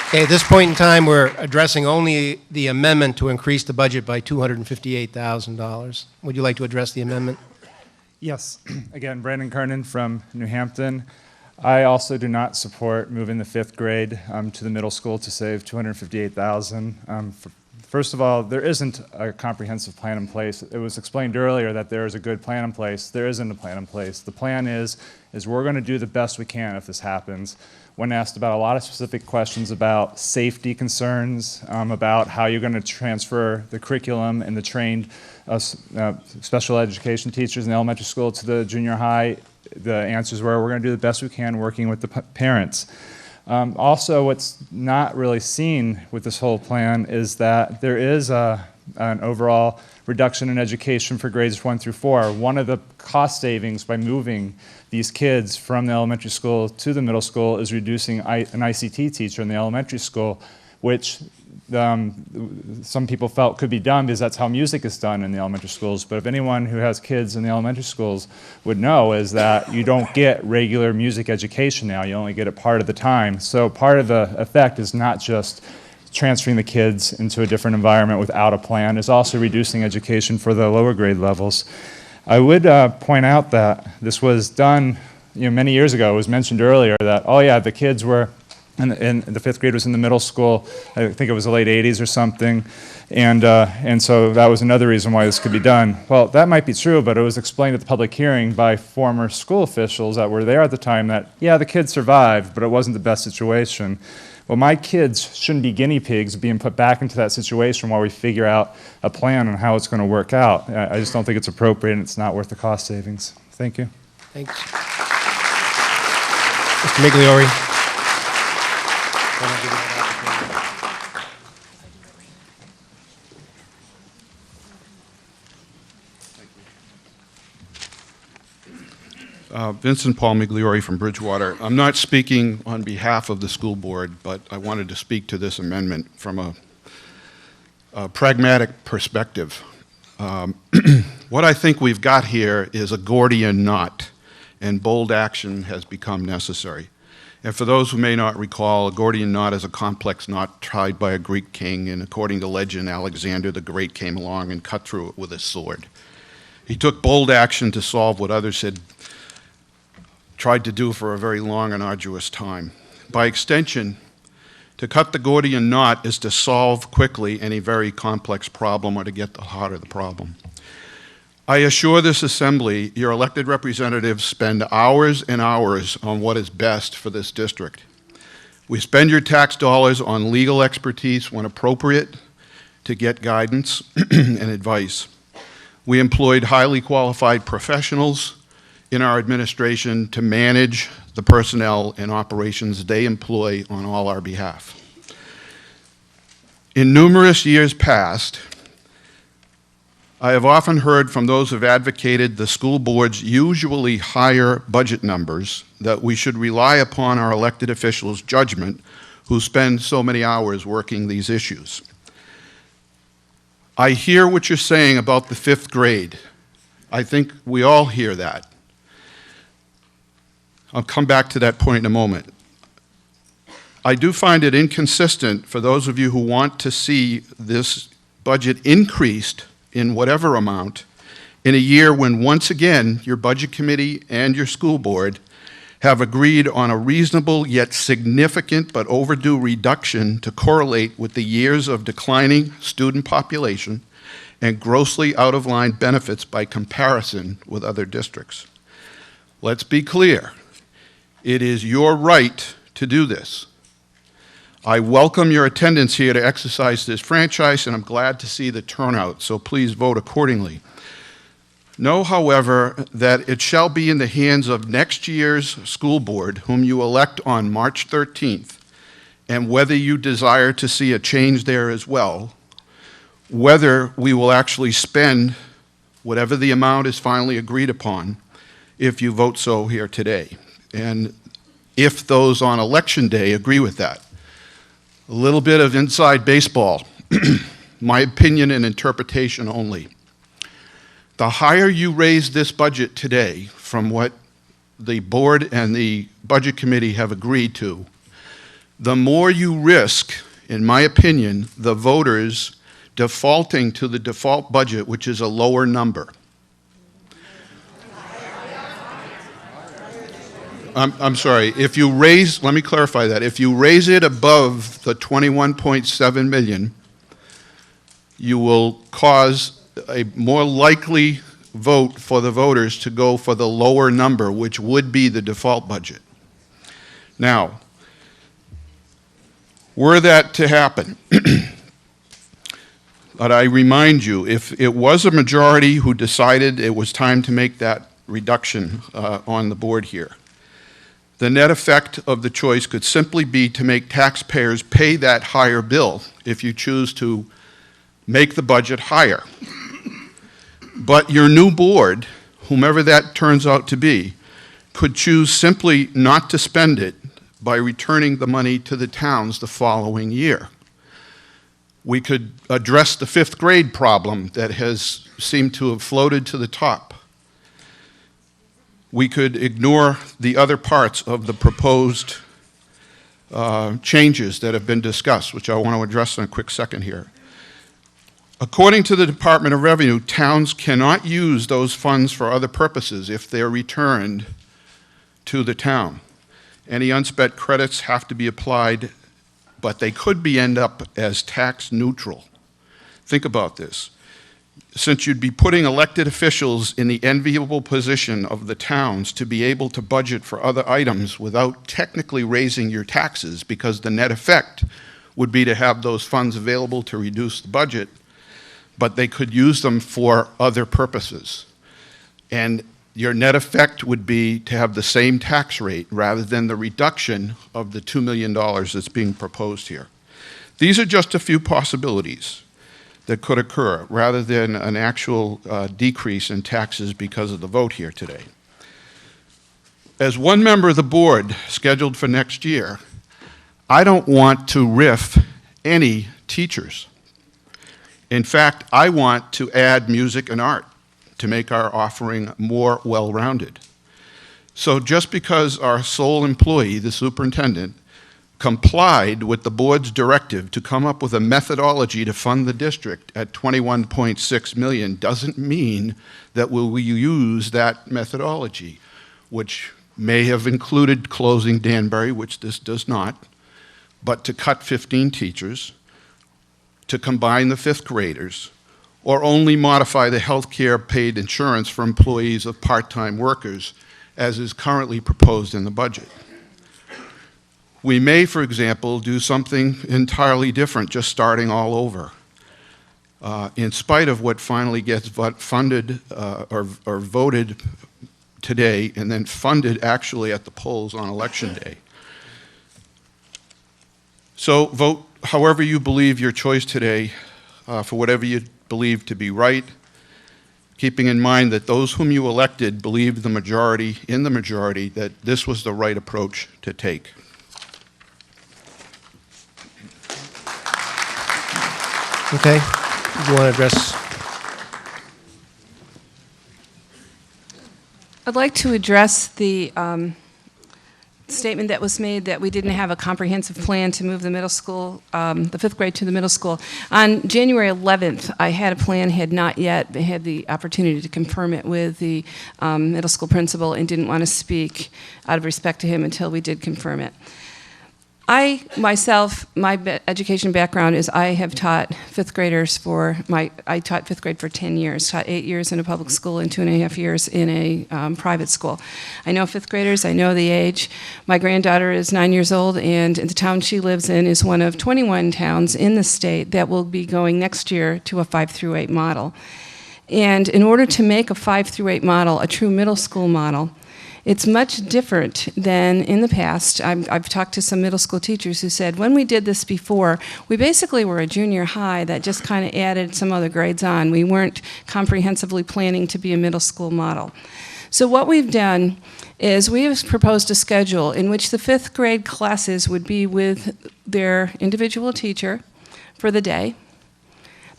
Okay, at this point in time, we're addressing only the amendment to increase the budget by $258,000. Would you like to address the amendment? Yes. Again, Brandon Kernan from New Hampton. I also do not support moving the 5th grade to the middle school to save $258,000. First of all, there isn't a comprehensive plan in place. It was explained earlier that there is a good plan in place. There isn't a plan in place. The plan is we're going to do the best we can if this happens. When asked about a lot of specific questions about safety concerns, about how you're going to transfer the curriculum and the trained special education teachers in the elementary school to the junior high, the answers were we're going to do the best we can working with the parents. Also, what's not really seen with this whole plan is that there is an overall reduction in education for grades 1 through 4. One of the cost savings by moving these kids from the elementary school to the middle school is reducing an ICT teacher in the elementary school, which some people felt could be done because that's how music is done in the elementary schools. But if anyone who has kids in the elementary schools would know is that you don't get regular music education now. You only get it part of the time. So part of the effect is not just transferring the kids into a different environment without a plan, it's also reducing education for the lower grade levels. I would point out that this was done many years ago. It was mentioned earlier that, oh yeah, the kids were and the 5th grade was in the middle school. I think it was the late 80s or something. And so that was another reason why this could be done. Well, that might be true, but it was explained at the public hearing by former school officials that were there at the time that, yeah, the kids survived, but it wasn't the best situation. Well, my kids shouldn't be guinea pigs being put back into that situation while we figure out a plan on how it's going to work out. I just don't think it's appropriate and it's not worth the cost savings. Thank you. Thanks. Mr. Migliore. Vincent Paul Migliore from Bridgewater. I'm not speaking on behalf of the school board, but I wanted to speak to this amendment from a pragmatic perspective. What I think we've got here is a Gordian knot, and bold action has become necessary. And for those who may not recall, a Gordian knot is a complex knot tied by a Greek king, and according to legend, Alexander the Great came along and cut through it with a sword. He took bold action to solve what others had tried to do for a very long and arduous time. By extension, to cut the Gordian knot is to solve quickly any very complex problem or to get the heart of the problem. I assure this assembly, your elected representatives spend hours and hours on what is best for this district. We spend your tax dollars on legal expertise when appropriate to get guidance and advice. We employed highly qualified professionals in our administration to manage the personnel and operations they employ on all our behalf. In numerous years past, I have often heard from those who have advocated the school board's usually higher budget numbers that we should rely upon our elected officials' judgment who spend so many hours working these issues. I hear what you're saying about the 5th grade. I think we all hear that. I'll come back to that point in a moment. I do find it inconsistent for those of you who want to see this budget increased in whatever amount in a year when once again your budget committee and your school board have agreed on a reasonable yet significant but overdue reduction to correlate with the years of declining student population and grossly out-of-line benefits by comparison with other districts. Let's be clear. It is your right to do this. I welcome your attendance here to exercise this franchise, and I'm glad to see the turnout, so please vote accordingly. Know, however, that it shall be in the hands of next year's school board, whom you elect on March 13th, and whether you desire to see a change there as well, whether we will actually spend whatever the amount is finally agreed upon if you vote so here today. And if those on election day agree with that. A little bit of inside baseball, my opinion and interpretation only. The higher you raise this budget today from what the board and the budget committee have agreed to, the more you risk, in my opinion, the voters defaulting to the default budget, which is a lower number. I'm sorry, if you raise, let me clarify that, if you raise it above the 21.7 million, you will cause a more likely vote for the voters to go for the lower number, which would be the default budget. Now, were that to happen, but I remind you, if it was a majority who decided it was time to make that reduction on the board here, the net effect of the choice could simply be to make taxpayers pay that higher bill if you choose to make the budget higher. But your new board, whomever that turns out to be, could choose simply not to spend it by returning the money to the towns the following year. We could address the fifth grade problem that has seemed to have floated to the top. We could ignore the other parts of the proposed changes that have been discussed, which I want to address in a quick second here. According to the Department of Revenue, towns cannot use those funds for other purposes if they're returned to the town. Any unspent credits have to be applied, but they could end up as tax neutral. Think about this. Since you'd be putting elected officials in the enviable position of the towns to be able to budget for other items without technically raising your taxes, because the net effect would be to have those funds available to reduce the budget, but they could use them for other purposes. And your net effect would be to have the same tax rate rather than the reduction of the $2 million that's being proposed here. These are just a few possibilities that could occur rather than an actual decrease in taxes because of the vote here today. As one member of the board scheduled for next year, I don't want to riff any teachers. In fact, I want to add music and art to make our offering more well-rounded. So just because our sole employee, the superintendent, complied with the board's directive to come up with a methodology to fund the district at $21.6 million doesn't mean that we use that methodology, which may have included closing Danbury, which this does not, but to cut 15 teachers, to combine the fifth graders, or only modify the health care paid insurance for employees of part-time workers, as is currently proposed in the budget. We may, for example, do something entirely different, just starting all over. In spite of what finally gets funded or voted today, and then funded actually at the polls on election day. So vote however you believe your choice today for whatever you believe to be right, keeping in mind that those whom you elected believed in the majority, that this was the right approach to take. Okay, you want to address? I'd like to address the statement that was made that we didn't have a comprehensive plan to move the middle school, the fifth grade to the middle school. On January 11th, I had a plan, had not yet had the opportunity to confirm it with the middle school principal and didn't want to speak out of respect to him until we did confirm it. I, myself, my education background is I have taught fifth graders I taught fifth grade for 10 years, taught 8 years in a public school and 2.5 years in a private school. I know fifth graders, I know the age. My granddaughter is 9 years old, and the town she lives in is one of 21 towns in the state that will be going next year to a 5-through-8 model. And in order to make a 5-through-8 model a true middle school model, it's much different than in the past. I've talked to some middle school teachers who said, when we did this before, we basically were a junior high that just kind of added some other grades on. We weren't comprehensively planning to be a middle school model. So what we've done is we have proposed a schedule in which the fifth grade classes would be with their individual teacher for the day.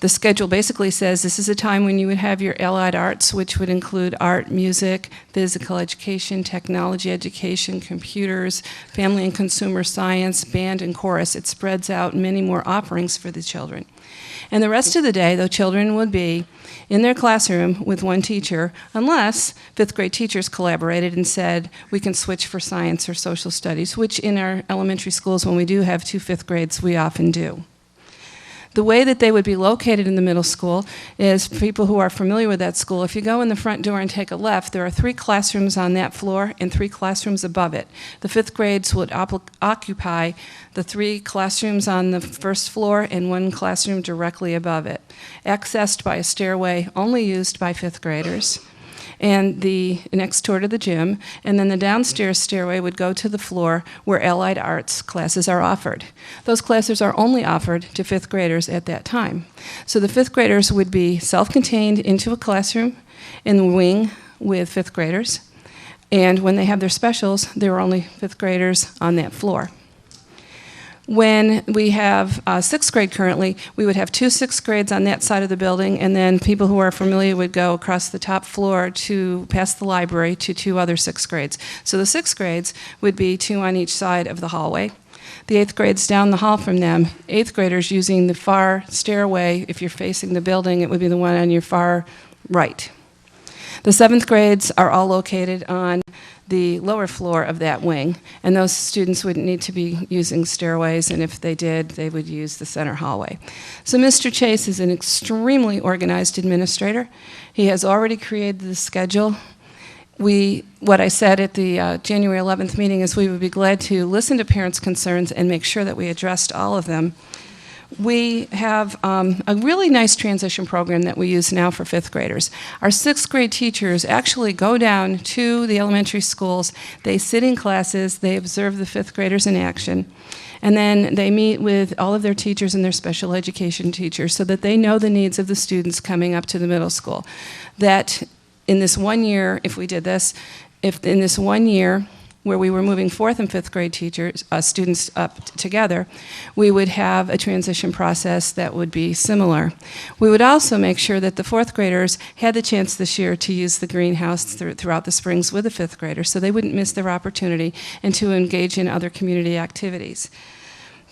The schedule basically says this is a time when you would have your allied arts, which would include art, music, physical education, technology education, computers, family and consumer science, band and chorus. It spreads out many more offerings for the children. And the rest of the day, the children would be in their classroom with one teacher, unless fifth grade teachers collaborated and said, we can switch for science or social studies, which in our elementary schools, when we do have 2 fifth grades, we often do. The way that they would be located in the middle school is, for people who are familiar with that school, if you go in the front door and take a left, there are 3 classrooms on that floor and 3 classrooms above it. The fifth grades would occupy the 3 classrooms on the first floor and 1 classroom directly above it, accessed by a stairway only used by fifth graders, and the next door to the gym, and then the downstairs stairway would go to the floor where allied arts classes are offered. Those classes are only offered to fifth graders at that time. So the fifth graders would be self-contained into a classroom in the wing with fifth graders, and when they have their specials, there are only fifth graders on that floor. When we have 6th grade currently, we would have 2 6th grades on that side of the building, and then people who are familiar would go across the top floor to past the library to 2 other 6th grades. So the 6th grades would be 2 on each side of the hallway. The 8th grades down the hall from them, 8th graders using the far stairway. If you're facing the building, it would be the one on your far right. The 7th grades are all located on the lower floor of that wing, and those students wouldn't need to be using stairways, and if they did, they would use the center hallway. So Mr. Chase is an extremely organized administrator. He has already created the schedule. What I said at the January 11th meeting is we would be glad to listen to parents' concerns and make sure that we addressed all of them. We have a really nice transition program that we use now for fifth graders. Our 6th grade teachers actually go down to the elementary schools. They sit in classes, they observe the fifth graders in action, and then they meet with all of their teachers and their special education teachers so that they know the needs of the students coming up to the middle school. That in this 1 year, if we did this, if in this 1 year, where we were moving 4th and 5th grade teachers, students up together, we would have a transition process that would be similar. We would also make sure that the 4th graders had the chance this year to use the greenhouse throughout the springs with the 5th graders, so they wouldn't miss their opportunity and to engage in other community activities.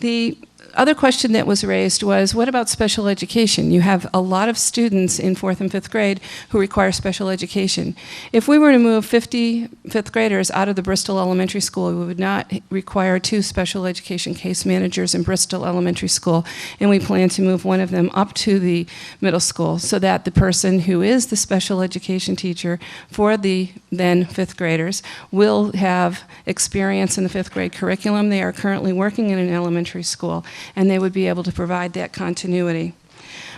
The other question that was raised was, what about special education? You have a lot of students in 4th and 5th grade who require special education. If we were to move 50 5th graders out of the Bristol Elementary School, we would not require 2 special education case managers in Bristol Elementary School, and we plan to move one of them up to the middle school so that the person who is the special education teacher for the then 5th graders will have experience in the 5th grade curriculum. They are currently working in an elementary school, and they would be able to provide that continuity.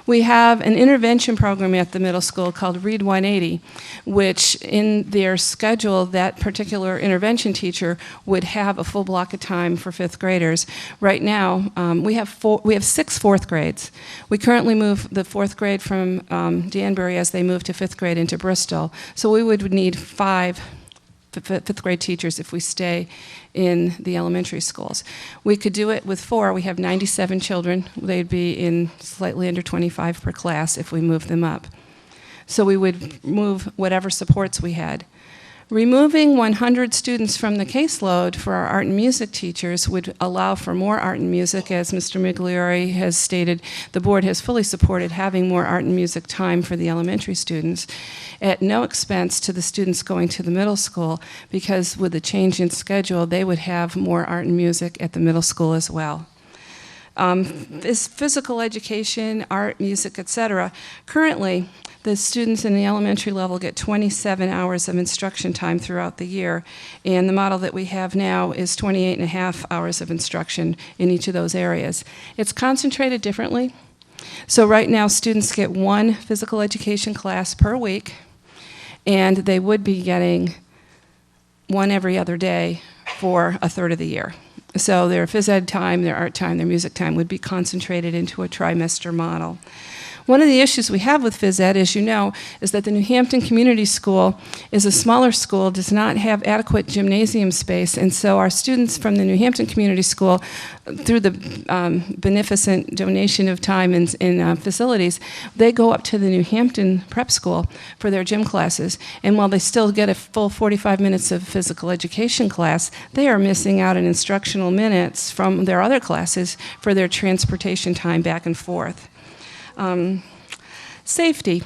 We have an intervention program at the middle school called Read 180, which in their schedule, that particular intervention teacher would have a full block of time for 5th graders. Right now, we have 6 4th grades. We currently move the 4th grade from Danbury as they move to 5th grade into Bristol. So we would need 5 fifth grade teachers if we stay in the elementary schools. We could do it with 4. We have 97 children. They'd be in slightly under 25 per class if we move them up. So we would move whatever supports we had. Removing 100 students from the caseload for our art and music teachers would allow for more art and music. As Mr. Migliori has stated, the board has fully supported having more art and music time for the elementary students at no expense to the students going to the middle school, because with the change in schedule, they would have more art and music at the middle school as well. This physical education, art, music, etc. Currently, the students in the elementary level get 27 hours of instruction time throughout the year, and the model that we have now is 28 and a half hours of instruction in each of those areas. It's concentrated differently. So right now, students get 1 physical education class per week, and they would be getting 1 every other day for a third of the year. So their phys ed time, their art time, their music time would be concentrated into a trimester model. One of the issues we have with phys ed, as you know, is that the New Hampton Community School is a smaller school, does not have adequate gymnasium space, and so our students from the New Hampton Community School, through the beneficent donation of time in facilities, they go up to the New Hampton Prep School for their gym classes, and while they still get a full 45 minutes of physical education class, they are missing out on instructional minutes from their other classes for their transportation time back and forth. Safety.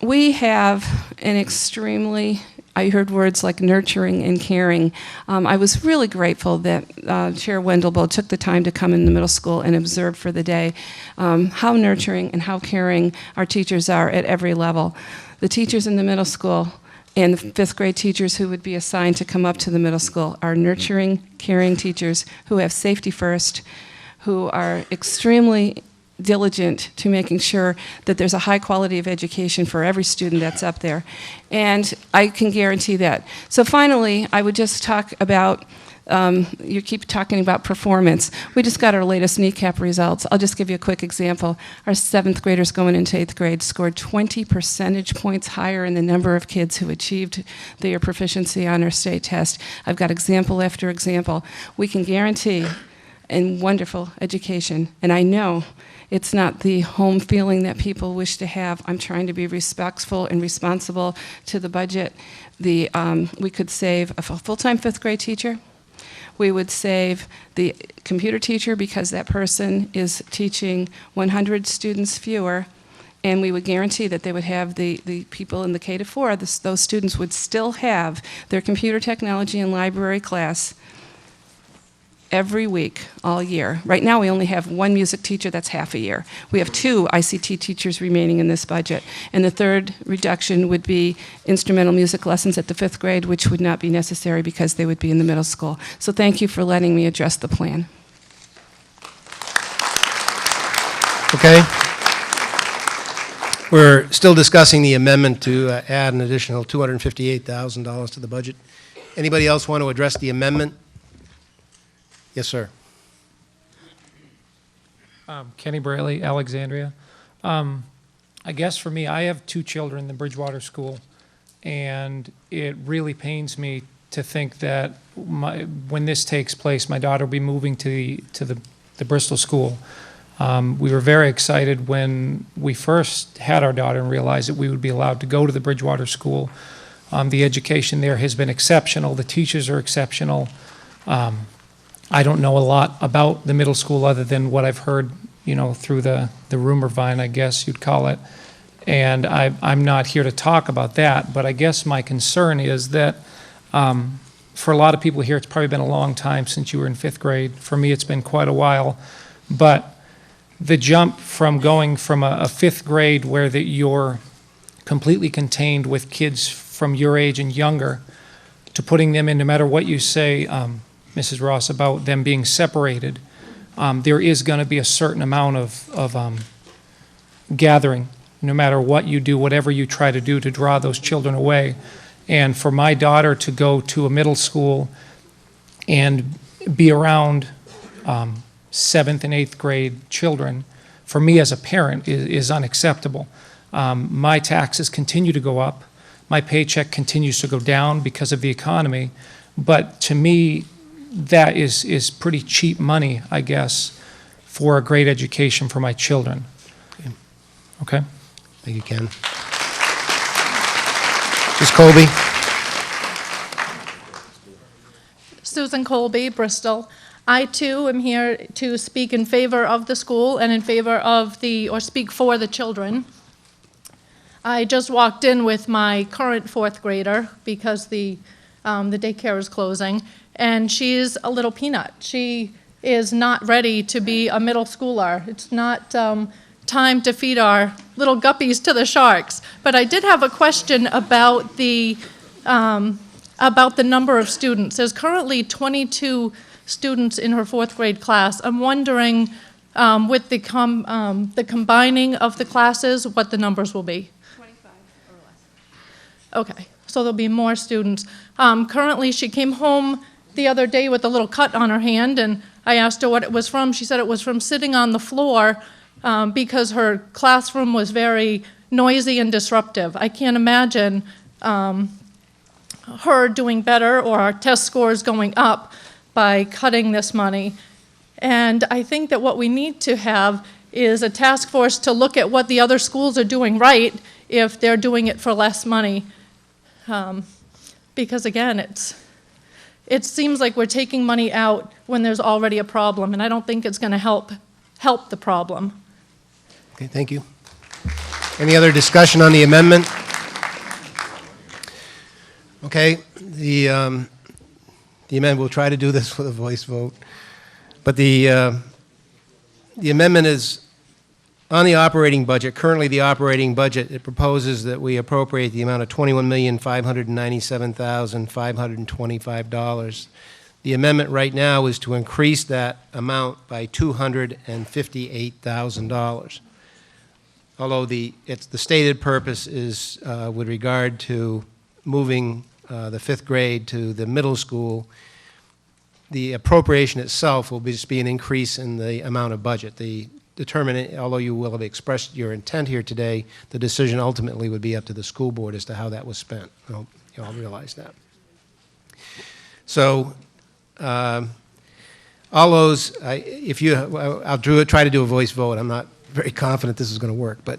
We have an extremely, I heard words like nurturing and caring. I was really grateful that Chair Wendelbo took the time to come in the middle school and observe for the day how nurturing and how caring our teachers are at every level. The teachers in the middle school and the fifth grade teachers who would be assigned to come up to the middle school are nurturing, caring teachers who have safety first, who are extremely diligent to making sure that there's a high quality of education for every student that's up there. And I can guarantee that. So finally, I would just talk about, you keep talking about performance. We just got our latest kneecap results. I'll just give you a quick example. Our 7th graders going into 8th grade scored 20 percentage points higher in the number of kids who achieved their proficiency on our state test. I've got example after example. We can guarantee a wonderful education, and I know it's not the home feeling that people wish to have. I'm trying to be respectful and responsible to the budget. We could save a full-time 5th grade teacher. We would save the computer teacher because that person is teaching 100 students fewer, and we would guarantee that they would have the people in the K-4, those students would still have their computer technology and library class every week, all year. Right now, we only have 1 music teacher that's half a year. We have 2 ICT teachers remaining in this budget. And the third reduction would be instrumental music lessons at the 5th grade, which would not be necessary because they would be in the middle school. So thank you for letting me address the plan. Okay. We're still discussing the amendment to add an additional $258,000 to the budget. Anybody else want to address the amendment? Yes, sir. Kenny Braley, Alexandria. I guess for me, I have 2 children in the Bridgewater School, and it really pains me to think that when this takes place, my daughter will be moving to the Bristol School. We were very excited when we first had our daughter and realized that we would be allowed to go to the Bridgewater School. The education there has been exceptional. The teachers are exceptional. I don't know a lot about the middle school other than what I've heard, through the rumor vine, I guess you'd call it. And I'm not here to talk about that, but I guess my concern is that for a lot of people here, it's probably been a long time since you were in 5th grade. For me, it's been quite a while. But the jump from going from a 5th grade where you're completely contained with kids from your age and younger to putting them in, no matter what you say, Mrs. Ross, about them being separated, there is going to be a certain amount of gathering, no matter what you do, whatever you try to do to draw those children away. And for my daughter to go to a middle school and be around 7th and 8th grade children, for me as a parent, is unacceptable. My taxes continue to go up. My paycheck continues to go down because of the economy. But to me, that is pretty cheap money, I guess, for a great education for my children. Okay? Thank you, Ken. Ms. Colby? Susan Colby, Bristol. I too am here to speak in favor of the school and in favor of speak for the children. I just walked in with my current 4th grader because the daycare is closing, and she's a little peanut. She is not ready to be a middle schooler. It's not time to feed our little guppies to the sharks. But I did have a question about the number of students. There's currently 22 students in her 4th grade class. I'm wondering, with the combining of the classes, what the numbers will be. 25 or less. Okay, so there'll be more students. Currently, she came home the other day with a little cut on her hand, and I asked her what it was from. She said it was from sitting on the floor because her classroom was very noisy and disruptive. I can't imagine her doing better or our test scores going up by cutting this money. And I think that what we need to have is a task force to look at what the other schools are doing right if they're doing it for less money. Because again, it seems like we're taking money out when there's already a problem, and I don't think it's going to help the problem. Okay, thank you. Any other discussion on the amendment? Okay, the amendment, we'll try to do this with a voice vote, but the amendment is on the operating budget. Currently, the operating budget, it proposes that we appropriate the amount of $21,597,525. The amendment right now is to increase that amount by $258,000. Although the stated purpose is with regard to moving the fifth grade to the middle school, the appropriation itself will just be an increase in the amount of budget. Although you will have expressed your intent here today, the decision ultimately would be up to the school board as to how that was spent. I hope you all realize that. So, all those, I'll try to do a voice vote. I'm not very confident this is going to work, but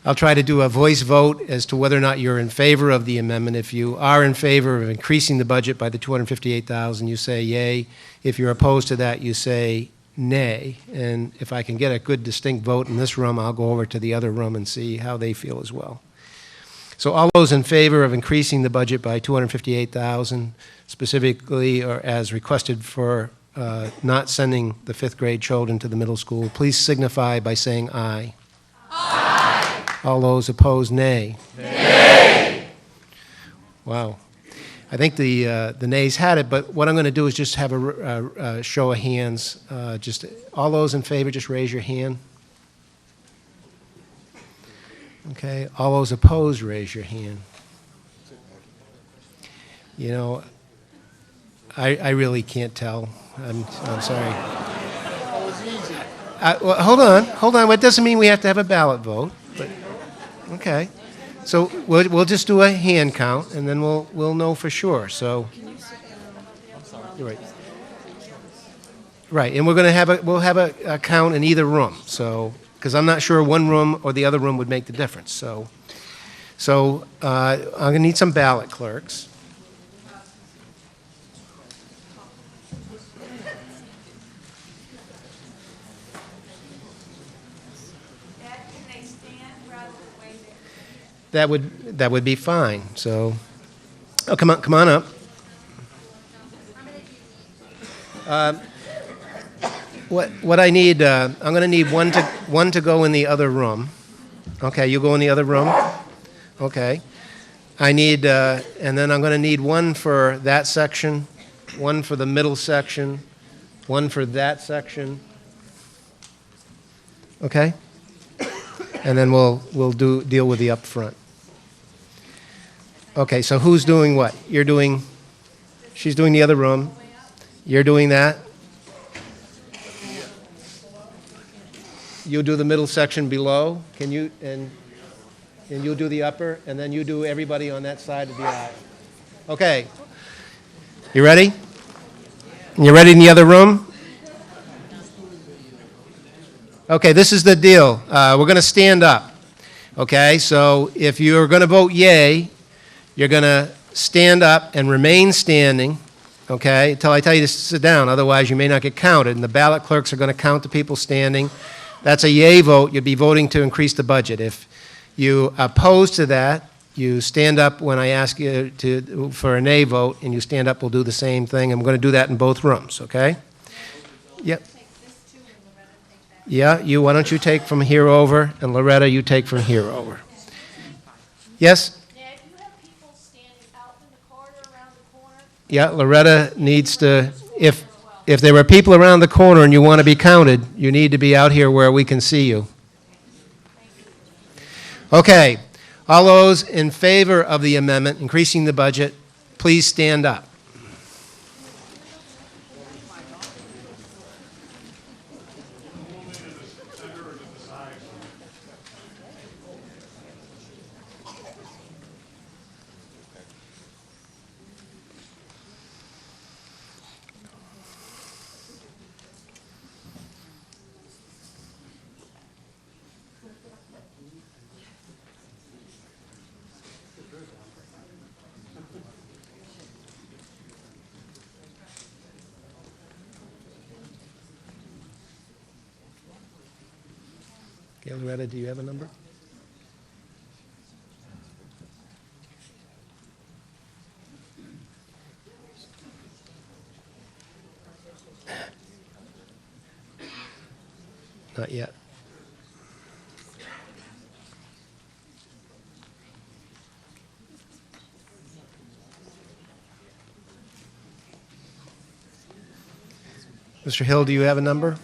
I'll try to do a voice vote as to whether or not you're in favor of the amendment. If you are in favor of increasing the budget by the $258,000, you say yay. If you're opposed to that, you say nay. And if I can get a good distinct vote in this room, I'll go over to the other room and see how they feel as well. So all those in favor of increasing the budget by $258,000, specifically or as requested for not sending the fifth grade children to the middle school, please signify by saying aye. Aye. All those opposed, nay. Nay. Wow. I think the nays had it, but what I'm going to do is just have a show of hands. Just all those in favor, just raise your hand. Okay. All those opposed, raise your hand. You know, I really can't tell. I'm sorry. Well, hold on. Well, it doesn't mean we have to have a ballot vote. But okay. So we'll just do a hand count, and then we'll know for sure. So you're right. Right, and we'll have a count in either room. So because I'm not sure one room or the other room would make the difference. So I'm going to need some ballot clerks. That would be fine. So, oh, come on up. What I need, I'm going to need one to go in the other room. Okay, you go in the other room. Okay, I need, and then I'm going to need one for that section, one for the middle section, one for that section. Okay, and then we'll deal with the up front. Okay, so who's doing what? She's doing the other room. You're doing that. You do the middle section below. Can you, and you'll do the upper, and then you do everybody on that side of the aisle. Okay. You ready? You ready in the other room? Okay, this is the deal. We're going to stand up. Okay, so if you're going to vote yay, you're going to stand up and remain standing, okay, until I tell you to sit down. Otherwise, you may not get counted. And the ballot clerks are going to count the people standing. That's a yay vote. You'll be voting to increase the budget. If you oppose to that, you stand up when I ask you for a nay vote, and you stand up. We'll do the same thing. And we're going to do that in both rooms, okay? Yep. Yeah, why don't you take from here over, and Loretta, you take from here over. Yes? Yeah, Loretta needs to, if there were people around the corner and you want to be counted, you need to be out here where we can see you. Okay, all those in favor of the amendment, increasing the budget, please stand up. Okay, Loretta, do you have a number? Not yet. Mr. Hill, do you have a number?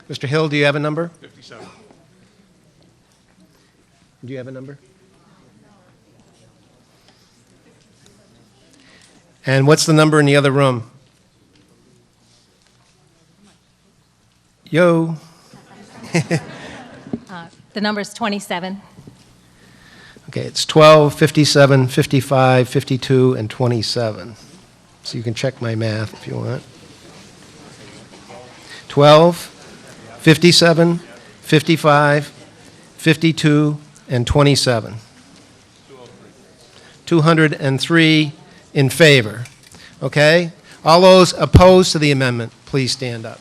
Mr. Hill, do you have a number? 57. Do you have a number? And what's the number in the other room? Yo. The number is 27. Okay, it's 12, 57, 55, 52, and 27. So you can check my math if you want. 12, 57, 55, 52, and 27. 203 in favor. Okay? All those opposed to the amendment, please stand up.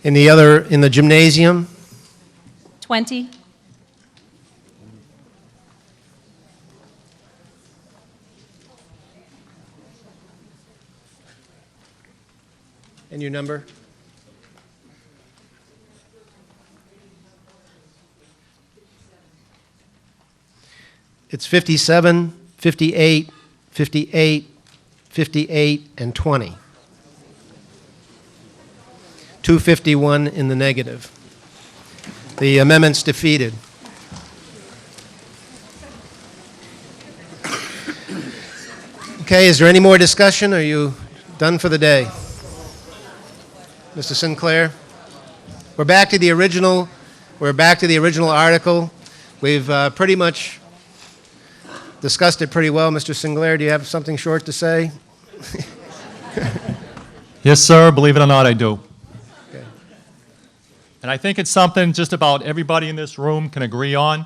In the gymnasium, 20. and your number? It's 57, 58, 58, 58, and 20. 251 in the negative. The amendment's defeated. Okay, is there any more discussion? Are you done for the day? Mr. Sinclair? We're back to the original article. We've pretty much discussed it pretty well. Mr. Sinclair, do you have something short to say? Yes, sir. Believe it or not, I do. Okay. And I think it's something just about everybody in this room can agree on,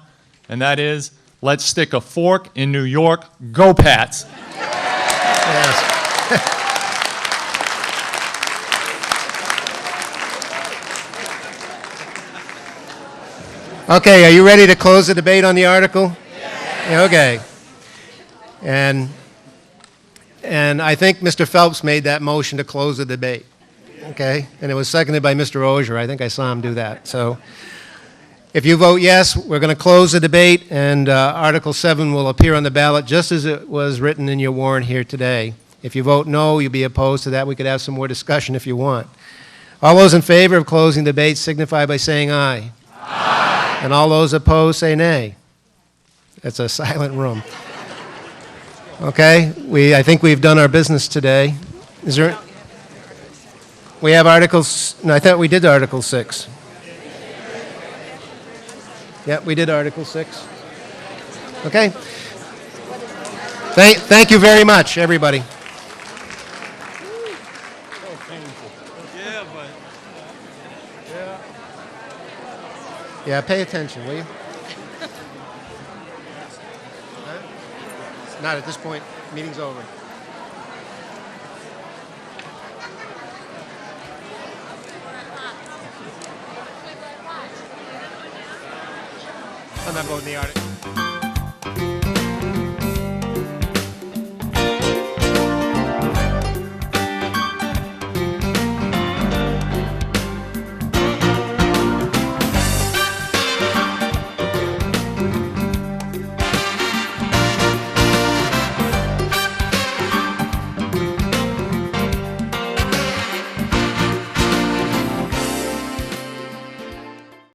and that is, let's stick a fork in New York. Go Pats. Yes. Okay, are you ready to close the debate on the article? Yes. Okay. And I think Mr. Phelps made that motion to close the debate. Okay? And it was seconded by Mr. Ogier. I think I saw him do that. So if you vote yes, we're going to close the debate, and Article 7 will appear on the ballot just as it was written in your warrant here today. If you vote no, you'll be opposed to that. We could have some more discussion if you want. All those in favor of closing the debate signify by saying aye. Aye. And all those opposed say nay. It's a silent room. Okay, I think we've done our business today. Is there? We have Articles. No, I thought we did Article 6. Yeah, we did Article 6. Okay. Thank you very much, everybody. Yeah, pay attention, will you? Not at this point. Meeting's over. I'm not voting the article.